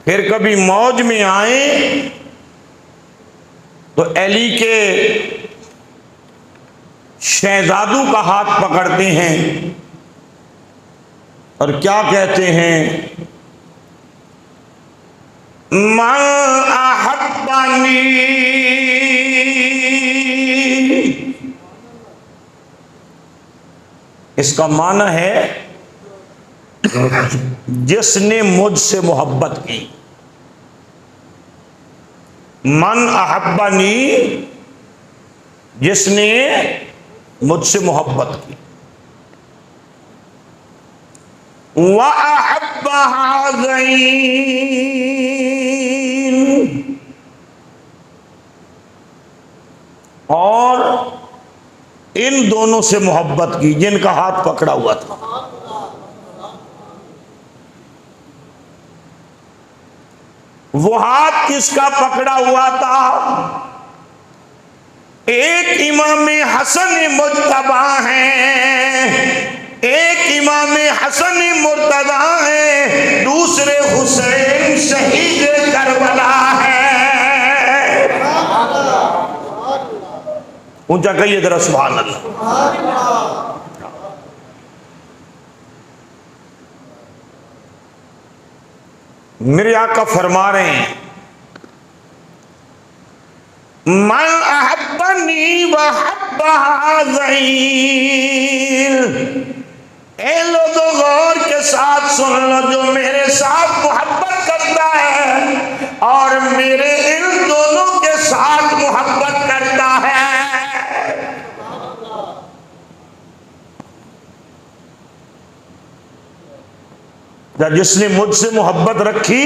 फिर कभी मौज में आए तो अली के शहजादू का हाथ पकड़ते हैं और क्या कहते हैं, मन अहब्बनी, इसका माना है जिसने मुझसे मोहब्बत की। मन अहब्बनी, जिसने मुझसे मोहब्बत की। व अहब्ब हाज़ैन, और इन दोनों से मोहब्बत की जिनका हाथ पकड़ा हुआ था। वो हाथ किसका पकड़ा हुआ था? एक इमाम हसन मुर्तदा है, एक इमाम हसन मुर्तदा है, दूसरे हुसैन शहीद करबला है। ऊंचा कहिए जरा सुभान अल्लाह। मेरे आका फरमा रहे हैं, मन अहब्बनी व हब्ब हाज़ैन, ए लोगों गौर के साथ सुन लो, जो मेरे साथ मोहब्बत करता है और मेरे इन दोनों के साथ मोहब्बत करता है। जिसने मुझसे मोहब्बत रखी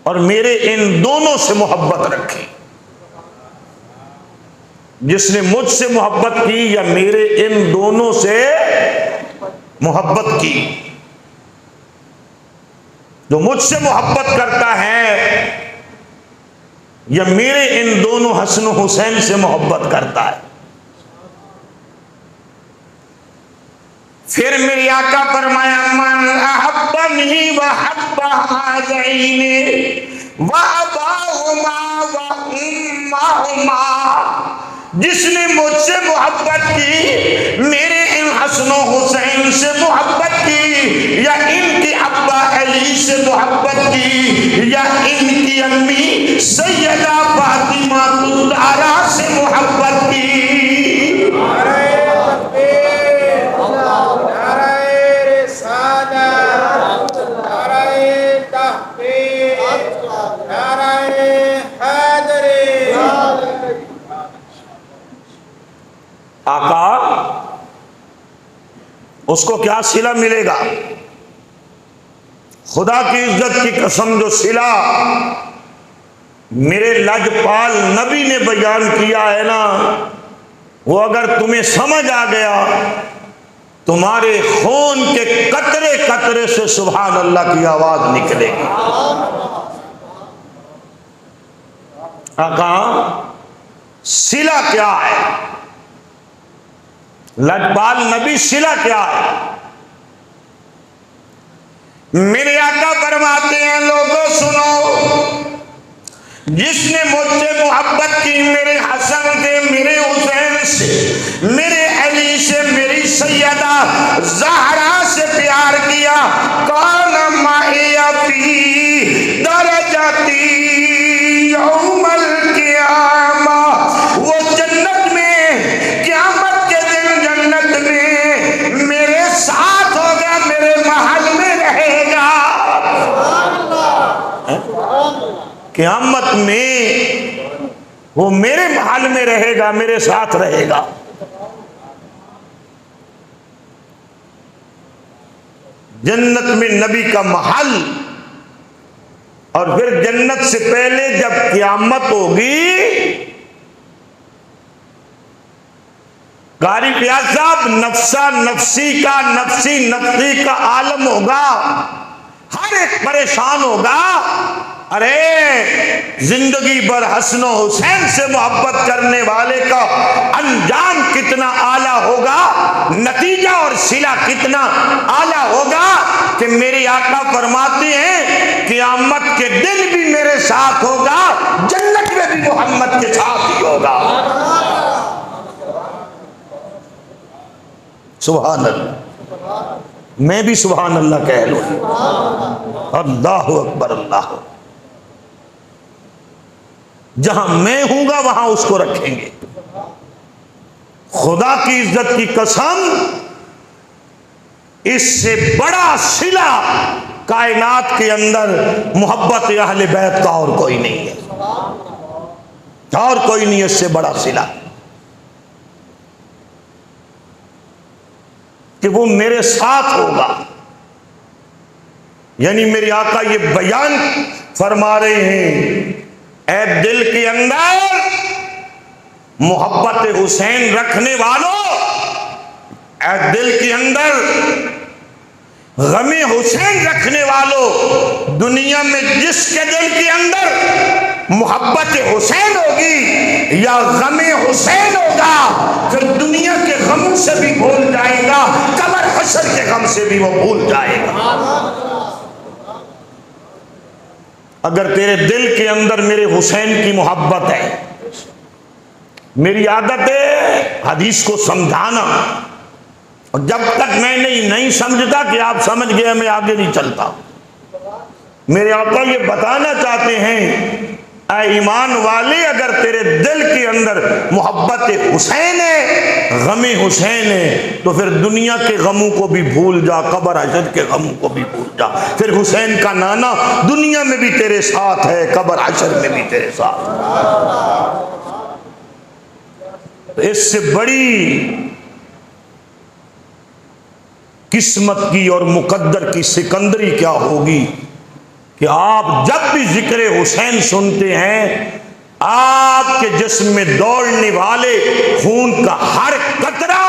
और मेरे इन दोनों से मोहब्बत रखी, जिसने मुझसे मोहब्बत की या मेरे इन दोनों से मोहब्बत की, जो मुझसे मोहब्बत करता है या मेरे इन दोनों हसन हुसैन से मोहब्बत करता है। फिर मेरे आका फरमाया, मन अहब्बनी व हब्ब हाज़ैन व अबाहुमा व उम्महुमा, जिसने मुझसे मोहब्बत की, मेरे इन हसनों हुसैन से मोहब्बत की, या इनके अब्बा अली से मोहब्बत की, या इनकी अम्मी सैयदा फातिमा ज़हरा से मोहब्बत की। आका उसको क्या सिला मिलेगा? खुदा की इज्जत की कसम, जो सिला मेरे लजपाल नबी ने बयान किया है ना, वो अगर तुम्हें समझ आ गया, तुम्हारे खून के कतरे कतरे से सुभान अल्लाह की आवाज निकलेगी। आका सिला क्या है? लजपाल नबी सिला क्या है? मेरे आका फरमाते हैं, लोगों सुनो, जिसने मुझसे मोहब्बत की, मेरे हसन से, मेरे हुसैन से, मेरे अली से, मेरी सैयदा ज़हरा से प्यार किया, कौन माहिया फी दरजती यौमल क़ियामा, वो जन्नत में क़यामत के दिन जन्नत में मेरे साथ होगा, मेरे महल में रहेगा। क़यामत में वो मेरे महल में रहेगा, मेरे साथ रहेगा। जन्नत में नबी का महल, और फिर जन्नत से पहले जब क़यामत होगी, कारी प्याज साहब, नफ्सा नफ्सी का, नफ्सी नफ्सी का आलम होगा, हर एक परेशान होगा। अरे जिंदगी भर हसन हुसैन से मोहब्बत करने वाले का अंजाम कितना आला होगा, नतीजा और सिला कितना आला होगा कि मेरे आका फरमाते हैं कि क़यामत के दिन भी मेरे साथ होगा, जन्नत में भी मोहम्मद के साथ ही होगा। सुभान अल्लाह, मैं भी सुभान अल्लाह कह लूं। अल्लाहु अकबर, अल्लाह। जहां मैं हूंगा वहां उसको रखेंगे। खुदा की इज्जत की कसम, इससे बड़ा सिला कायनात के अंदर मोहब्बत अहले बैत का और कोई नहीं है, और कोई नहीं है इससे बड़ा सिला, कि वो मेरे साथ होगा। यानी मेरे आका ये बयान फरमा रहे हैं, ऐ दिल के अंदर मोहब्बत हुसैन रखने वालों, ऐ दिल के अंदर गमे हुसैन रखने वालों, दुनिया में जिसके दिल के अंदर मोहब्बत हुसैन होगी या गमे हुसैन होगा, फिर दुनिया के गमों से भी भूल जाएगा, कब्र हश्र के गम से भी वो भूल जाएगा। अगर तेरे दिल के अंदर मेरे हुसैन की मोहब्बत है, मेरी आदत है हदीस को समझाना, और जब तक मैं नहीं समझता कि आप समझ गए, मैं आगे नहीं चलता। मेरे आका ये बताना चाहते हैं, ऐ ईमान वाले, अगर तेरे दिल के अंदर मोहब्बत हुसैन है, गमे हुसैन है, तो फिर दुनिया के गमों को भी भूल जा, कब्र हश्र के गमों को भी भूल जा। फिर हुसैन का नाना दुनिया में भी तेरे साथ है, कब्र हश्र में भी तेरे साथ। तो इससे बड़ी किस्मत की और मुकद्दर की सिकंदरी क्या होगी कि आप जब भी जिक्र हुसैन सुनते हैं, आपके जिस्म में दौड़ने वाले खून का हर कतरा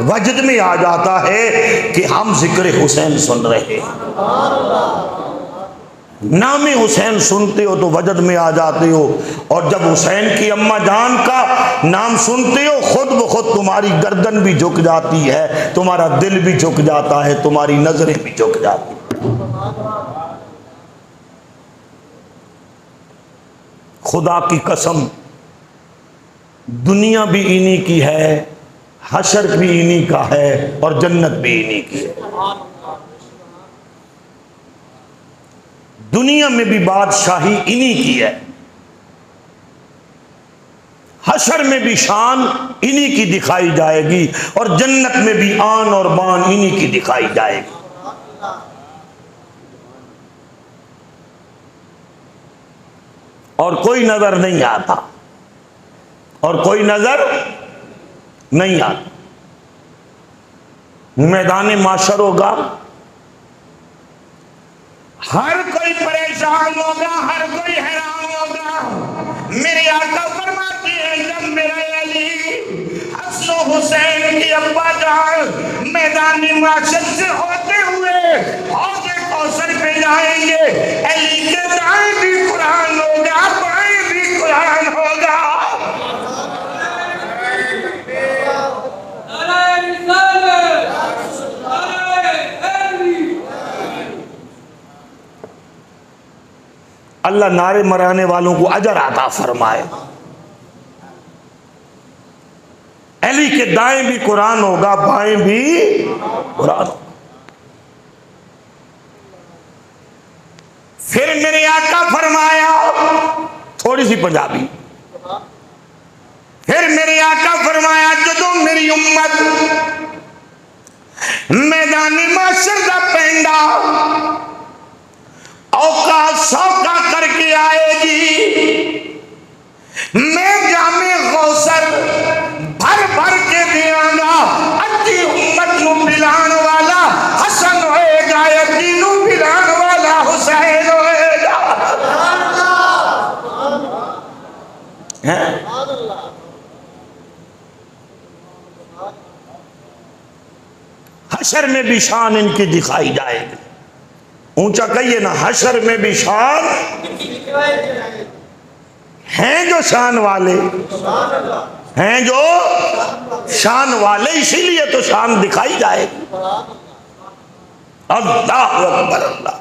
वजद में आ जाता है कि हम जिक्र हुसैन सुन रहे हैं। नाम हुसैन सुनते हो तो वजद में आ जाते हो, और जब हुसैन की अम्मा जान का नाम सुनते हो, खुद ब खुद तुम्हारी गर्दन भी झुक जाती है, तुम्हारा दिल भी झुक जाता है, तुम्हारी नजरें भी झुक जाती है। खुदा की कसम, दुनिया भी इन्हीं की है, हशर भी इन्हीं का है, और जन्नत भी इन्हीं की है। दुनिया में भी बादशाही इन्हीं की है, हशर में भी शान इन्हीं की दिखाई जाएगी, और जन्नत में भी आन और बान इन्हीं की दिखाई जाएगी। और कोई नजर नहीं आता, और कोई नजर नहीं आता। मैदान माशर होगा, हर कोई परेशान होगा, हर कोई हैरान होगा। मेरे आका फरमाते हैं, जब मेरा अली हसन हुसैन की अब्बा जान मैदान माशर से होते हुए हौज़े कौसर पे जाएंगे, अली के दाएं भी कुरान होगा, बाएं भी कुरान होगा। अल्लाह नारे मराने वालों को अजर अता फरमाए। अली के दाएं भी कुरान होगा, बाएं भी कुरान। फिर मेरे आका फरमाया, थोड़ी सी पंजाबी, फिर मेरे आका फरमाया, जो मेरी उम्मत मैदान माशर का पेंडा औका सौका करके आएगी, मैं जामे गौसर भर भर के दियांगा। अद्धी उम्मत नू पिलान वाला हसन होएगा, अद्धी नू पिलान वाला हुसैन होएगा। हशर में भी शान इनकी दिखाई जाएगी। ऊंचा कहिए ना, हशर में भी शान हैं जो शान वाले हैं, जो शान वाले, इसीलिए तो शान दिखाई जाएगी। अल्लाह अकबर, अल्लाह।